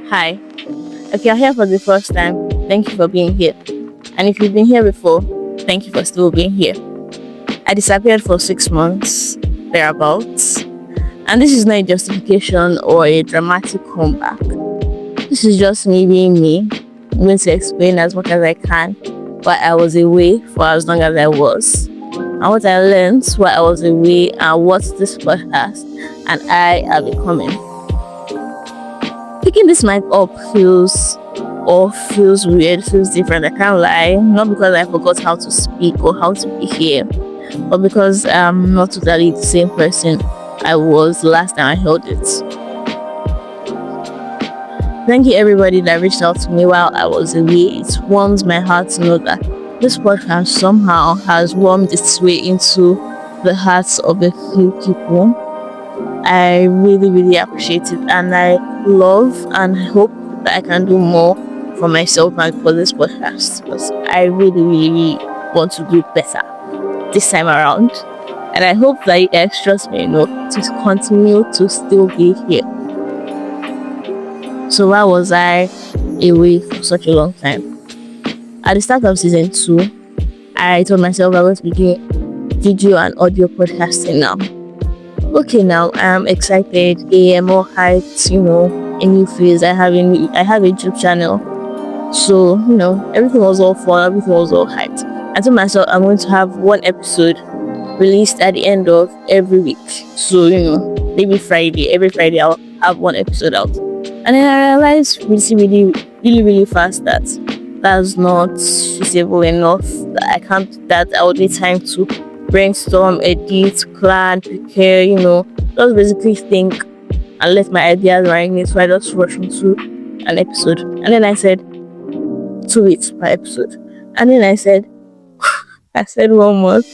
Hi. If you're here for the first time, thank you for being here. And if you've been here before, thank you for still being here. I disappeared for 6 months, thereabouts. And this is not a justification or a dramatic comeback. This is just me being me. I'm going to explain as much as I can why I was away for as long as I was. And what I learned while I was away and what this podcast and I are becoming. Picking this mic up feels weird, feels different. I can't lie. Not because I forgot how to speak or how to be here, but because I'm not totally the same person I was last time I held it. Thank you everybody that reached out to me while I was away. It warms my heart to know that this podcast somehow has warmed its way into the hearts of a few people. I really appreciate it, and I love and hope that I can do more for myself and for this podcast, because I really want to do better this time around. And I hope that you guys trust me enough to continue to still be here. So why was I away for such a long time? At the start of season 2, I told myself I was going to be doing video and audio podcasting now. Okay, now I'm excited. I'm more hyped, a new phase. I have a YouTube channel. So, everything was all fun, everything was all hyped. I told myself I'm going to have one episode released at the end of every week. So, maybe every Friday I'll have one episode out. And then I realized really fast that that's not feasible enough. That I can't do that. I would need time to brainstorm, edit, plan, prepare, just basically think and let my ideas marinate. So I just rush into an episode. And then I said 2 weeks per episode. And then I said 1 month,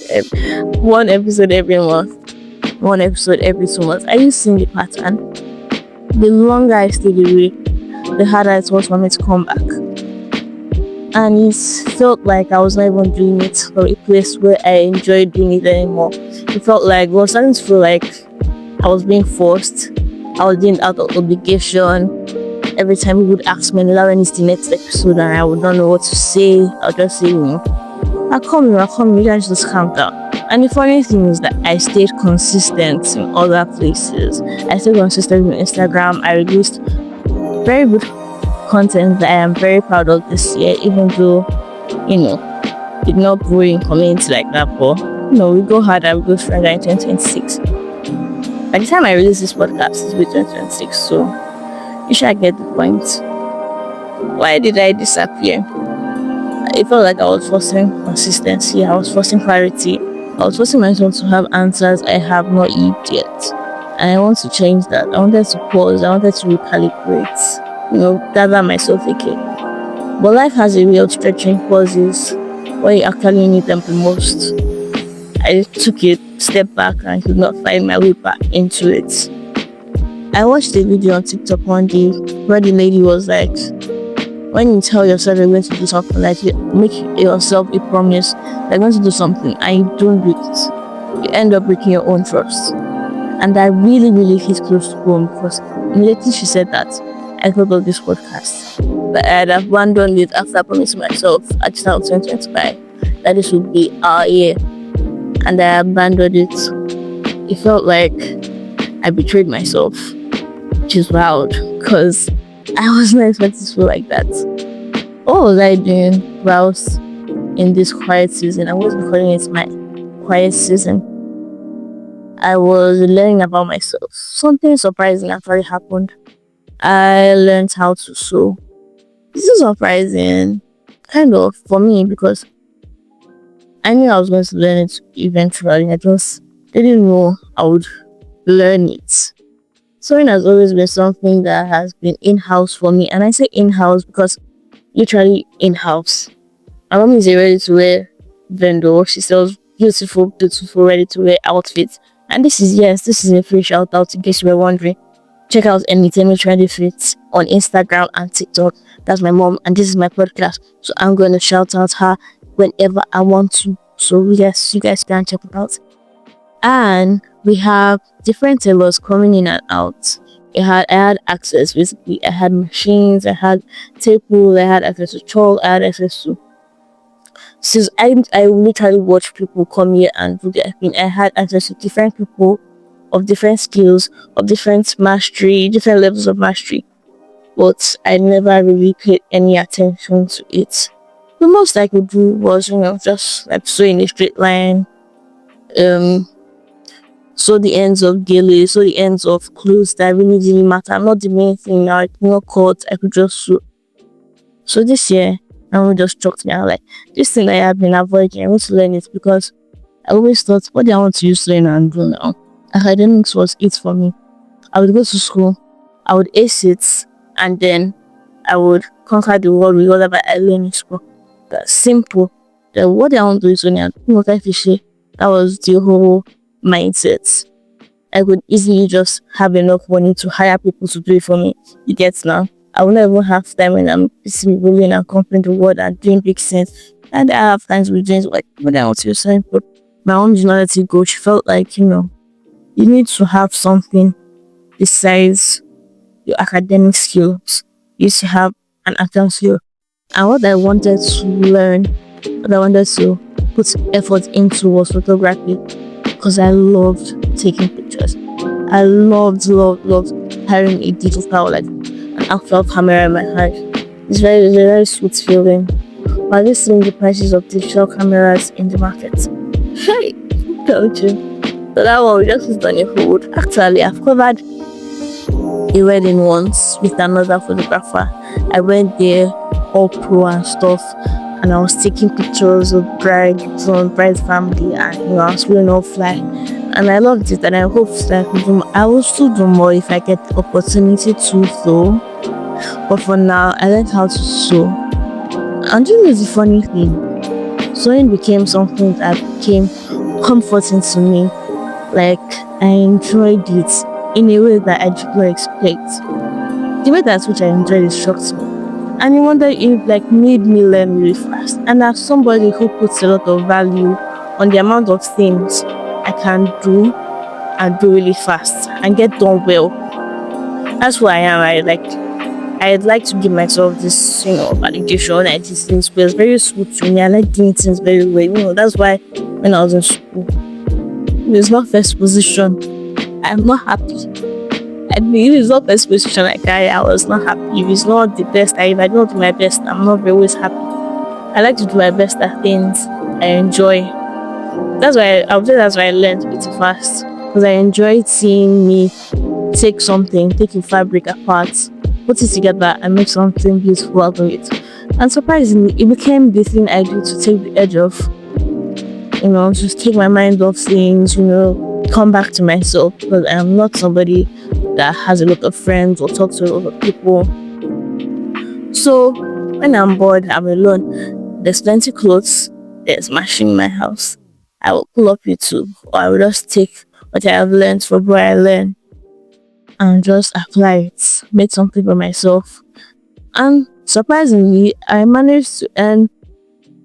one episode every month, one episode every 2 months. Are you seeing the pattern? The longer I stayed away, the harder it was for me to come back. And it felt like I was not even doing it from a place where I enjoyed doing it anymore. It felt like, starting to feel like I was being forced. I was doing it out of obligation. Every time people would ask me, when is the next episode? And I would not know what to say. I would just say, I'll come, you guys just calm down. And the funny thing is that I stayed consistent in other places. I stayed consistent on Instagram. I released very good content that I am very proud of this year, even though, did not grow in community like that, but, we go harder, we go stronger in 2026. By the time I release this podcast, it's 2026, so you should get the point. Why did I disappear? It felt like I was forcing consistency, I was forcing clarity, I was forcing myself to have answers I have not yet. And I want to change that. I wanted to pause, I wanted to recalibrate. Gather myself again. But life has a way of stretching pauses where you actually need them the most. I took a step back and could not find my way back into it. I watched a video on TikTok one day where the lady was like, when you tell yourself you're going to do something, like you make yourself a promise you're going to do something and you don't do it, you end up breaking your own trust. And that really hit close to home, because immediately she said that, I thought of this podcast, but I had abandoned it after promising myself at the start of 2025 that this would be our year, and I abandoned it. It felt like I betrayed myself, which is wild, because I was not expected to feel like that. What was I doing whilst in this quiet season? I wasn't calling it my quiet season. I was learning about myself. Something surprising actually happened. I learned how to sew. This is surprising, kind of, for me, because I knew I was going to learn it eventually. I just didn't know I would learn it. Sewing has always been something that has been in-house for me. And I say in-house because literally in-house. My mom is a ready-to-wear vendor. She sells beautiful ready-to-wear outfits. And this is a free shout-out in case you were wondering. Check out Anytime Trendy Fits on Instagram and TikTok. That's my mom, and this is my podcast. So I'm going to shout out her whenever I want to. So yes, you guys can check it out. And we have different tailors coming in and out. I had access basically. I had machines, I had table, I had access to chalk, I had access to since I literally watch people come here and do their thing. I had access to different people of different skills, of different mastery, different levels of mastery. But I never really paid any attention to it. The most I could do was, just like sew in a straight line, um, sew the ends of gele, sew the ends of clothes that really didn't matter. Not the main thing. I could not cut. I could just sew. So this year, I will just chucked me out like this thing I have been avoiding. I want to learn it because I always thought, what do I want to use sewing and do now? Academics was it for me. I would go to school, I would ace it, and then I would conquer the world with whatever I learned in school. That's simple. Then what I want to do is when I fishy. That was the whole mindset. I could easily just have enough money to hire people to do it for me. You get now? I will never have time when I'm busy rolling and conquering the world and doing big things. And I have times with doing like what I want to say, but my own did not let it go. She felt like, you need to have something besides your academic skills. You used to have an acting skill. And what I wanted to learn, what I wanted to put effort into was photography because I loved taking pictures. I loved having a digital, like an actual camera in my hand. It's a very sweet feeling. But this seeing the prices of digital cameras in the market. Hey, told you. So that one we just done a hold. Actually, I've covered a wedding once with another photographer. I went there all pro and stuff, and I was taking pictures of bride family, and I was feeling all fly, and I loved it. And I hope that I will still do more if I get the opportunity to sew. But for now, I learned how to sew. And you know the funny thing, sewing became something that became comforting to me. Like I enjoyed it in a way that I did not expect. The way that which I enjoyed it shocked me. And I wonder if like made me learn really fast. And as somebody who puts a lot of value on the amount of things I can do and do really fast and get done well. That's who I am. I'd like to give myself this, validation and these things, but it's very smooth to me. I like doing things very well. That's why when I was in school, it's not first position. I'm not happy. I mean, it's not best position like I was not happy. If it's not the best, if I don't do my best, I'm not always happy. I like to do my best at things I enjoy. I would say that's why I learned it fast. Because I enjoyed seeing me take a fabric apart, put it together and make something beautiful out of it. And surprisingly, it became the thing I do to take the edge off. Just take my mind off things, come back to myself, because I'm not somebody that has a lot of friends or talks to a lot of people. So when I'm bored, I'm alone. There's plenty clothes. There's machine in my house. I will pull up YouTube, or I will just take what I have learned from where I learn and just apply it, make something for myself. And surprisingly, I managed to earn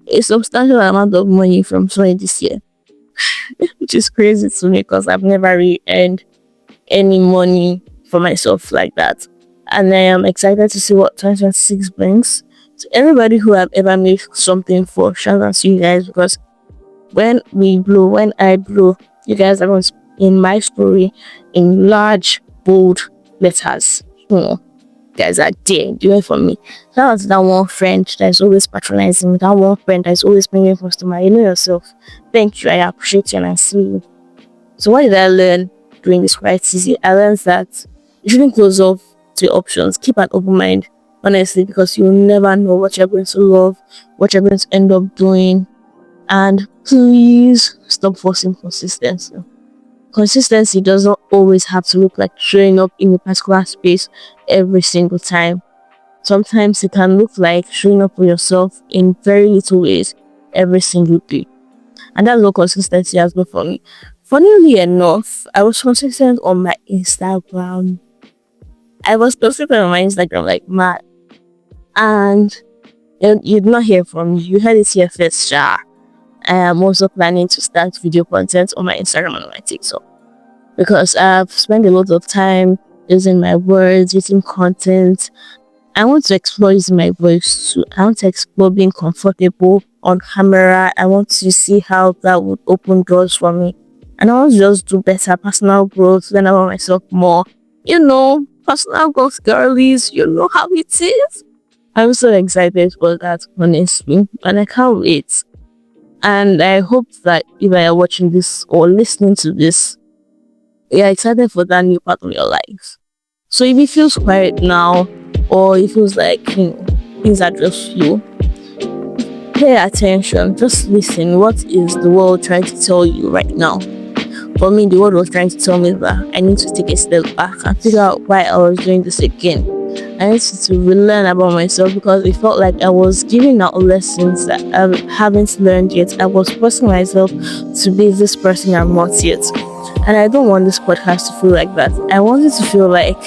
a substantial amount of money from sewing this year, which is crazy to me because I've never really earned any money for myself like that. And I am excited to see what 2026 brings. To everybody who have ever made something for, shout out to you guys, because when I blow, you guys are going to in my story in large, bold letters. Guys are there doing it for me. Shout out to that one friend that is always patronizing me, that one friend that is always bringing customer. You know yourself. Thank you. I appreciate you and I see you. So what did I learn during this quiet season? I learned that you shouldn't close off to your options. Keep an open mind, honestly, because you'll never know what you're going to love, what you're going to end up doing. And please stop forcing consistency. Consistency does not always have to look like showing up in a particular space every single time. Sometimes it can look like showing up for yourself in very little ways every single day. And that's what consistency has been for me. Funnily enough, I was consistent on my Instagram. Like mad. And you'd not hear from me. You heard it here first, Sha. I am also planning to start video content on my Instagram and on my TikTok because I've spent a lot of time using my words, using content. I want to explore using my voice too. I want to explore being comfortable on camera. I want to see how that would open doors for me. And I want to just do better personal growth, learn about myself more. Personal growth girlies, you know how it is. I'm so excited for that, honestly. And I can't wait. And I hope that if I are watching this or listening to this, you're excited for that new part of your life. So if it feels quiet now, or it feels like things are just slow, pay attention. Just listen. What is the world trying to tell you right now? For me, the world was trying to tell me that I need to take a step back and figure out why I was doing this again. I need to relearn about myself because it felt like I was giving out lessons that I haven't learned yet. I was forcing myself to be this person I'm not yet. And I don't want this podcast to feel like that. I want it to feel like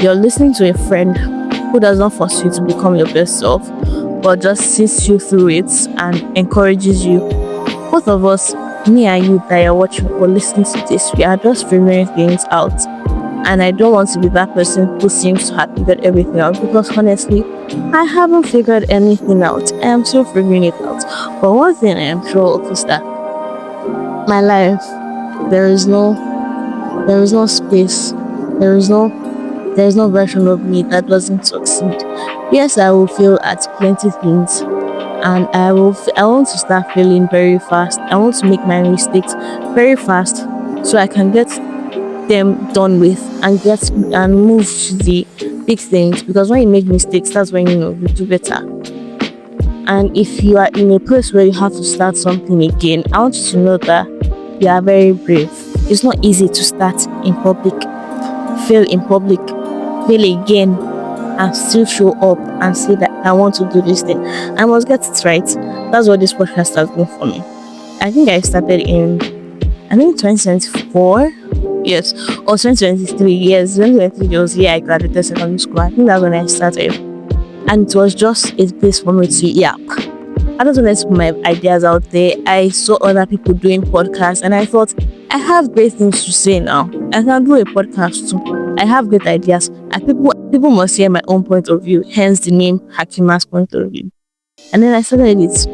you're listening to a friend who does not force you to become your best self, but just sees you through it and encourages you. Both of us, me and you that are watching or listening to this, we are just figuring things out. And I don't want to be that person who seems to have figured everything out, because honestly, I haven't figured anything out. I am still figuring it out. But one thing I am sure of is that my life, there is no space. There is no version of me that doesn't succeed. Yes, I will fail at plenty things, and I want to start failing very fast. I want to make my mistakes very fast so I can get them done with and move to the big things, because when you make mistakes, that's when you do better. And if you are in a place where you have to start something again, I want you to know that you are very brave. It's not easy to start in public, fail in public, fail again, and still show up and say that I want to do this thing. I must get it right. That's what this podcast has been for me. I think I started in 2024. Yes, or 2023. Yes, 2023 was the year I graduated secondary school. I think that's when I started. And it was just a place for me to yap. I just wanted to put my ideas out there. I saw other people doing podcasts and I thought, I have great things to say now. I can do a podcast too. I have great ideas. And people must hear my own point of view, hence the name HAKEEMAH'S point of view. And then I started it.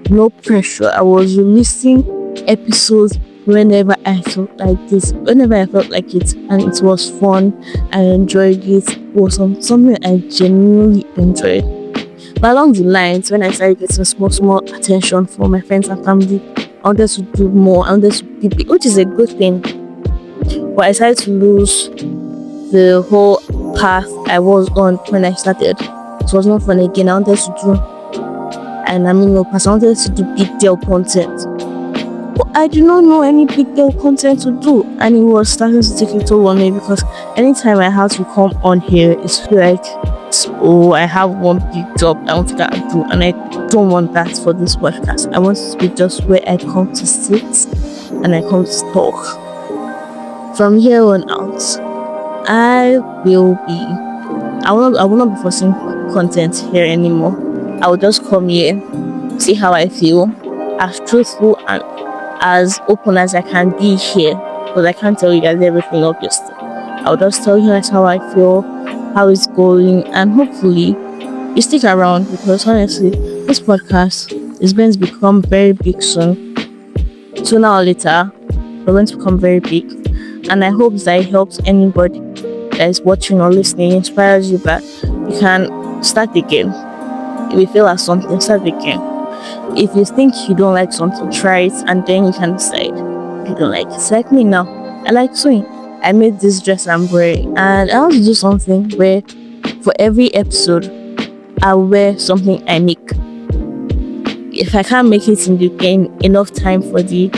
No pressure. I was releasing episodes whenever I felt like this, whenever I felt like it, and it was fun. I enjoyed it. It was something I genuinely enjoyed. But along the lines, when I started getting small attention from my friends and family, I wanted to do more. I wanted to be big, which is a good thing. But I started to lose the whole path I was on when I started. It was not fun again. I wanted to do, and I wanted to do big deal content. But I did not know any big deal content to do, and it was starting to take a toll on me, because anytime I have to come on here, it's like, I have one big job I want to go and do, and I don't want that for this podcast. I want it to be just where I come to sit and I come to talk. From here on out, I will not be forcing content here anymore. I will just come here, see how I feel, as truthful and as open as I can be here, because I can't tell you guys everything, obviously. I'll just tell you guys how I feel, how it's going, and hopefully you stick around, because honestly, this podcast is going to become very big soon. Sooner or later, we're going to become very big, and I hope that it helps anybody that is watching or listening, inspires you that you can start again. If you feel like something, start again. If you think you don't like something, try it, and then you can decide. If you don't like it, it's like me now. I like sewing. I made this dress I'm wearing, and I want to do something where for every episode I'll wear something I make. If I can't make it in enough time for me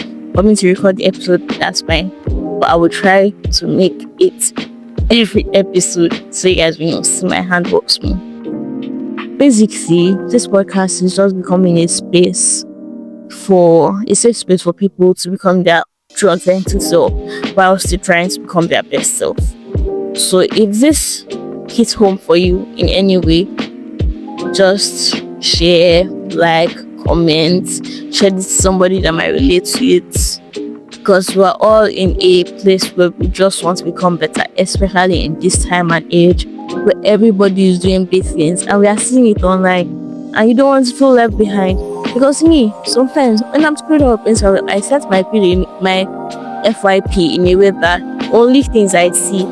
to record the episode, that's fine. But I will try to make it every episode so you guys will see my handwork smooth. Basically, this podcast is just becoming a safe space for people to become their true authentic self while still trying to become their best self. So if this hits home for you in any way, just share, like, comment, share this to somebody that might relate to it, because we're all in a place where we just want to become better, especially in this time and age where everybody is doing big things and we are seeing it online, and you don't want to feel left behind. Because me, sometimes when I'm screwed up Instagram, I set my my FYP in a way that only things I see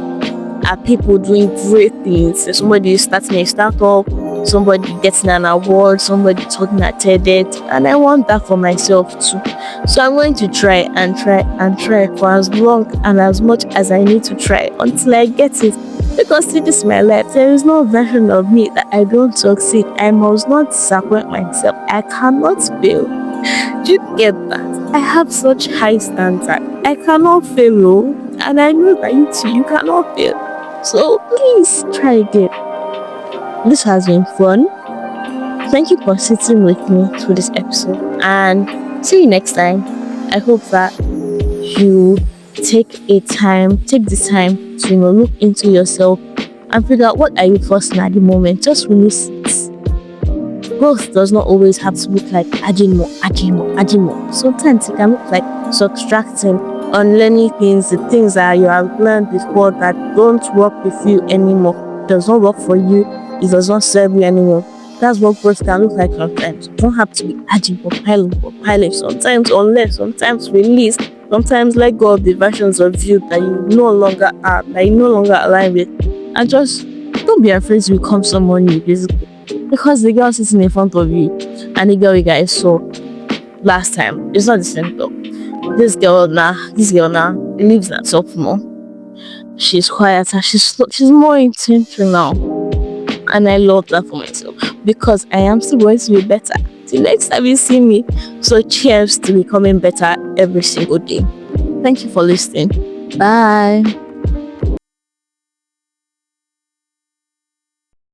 are people doing great things. So somebody is starting a startup, somebody getting an award, somebody talking at TEDx, and I want that for myself too. So I'm going to try and try and try for as long and as much as I need to try until I get it. Because see, this is my life. There is no version of me that I don't succeed. I must not disappoint myself. I cannot fail. Do you get that? I have such high standards. I cannot fail, and I know that you too, you cannot fail. So please try again. This has been fun. Thank you for sitting with me through this episode, and see you next time. I hope that you take the time to look into yourself and figure out what are you forcing at the moment. Just release it. Growth does not always have to look like adding more. Sometimes it can look like subtracting, unlearning things, the things that you have learned before that don't work with you anymore. It does not work for you. It does not serve you anymore. That's what growth can look like sometimes. You don't have to be adding or piling. Sometimes unlearn, sometimes release, sometimes let go of the versions of you that you no longer are, that you no longer align with. And just don't be afraid to become someone new, basically. Because the girl sitting in front of you and the girl you guys saw last time, it's not the same girl. This girl now lives at sophomore. She's quieter, she's more intentional. And I love that for myself because I am still going to be better till next time you see me. So cheers to becoming better every single day. Thank you for listening. Bye.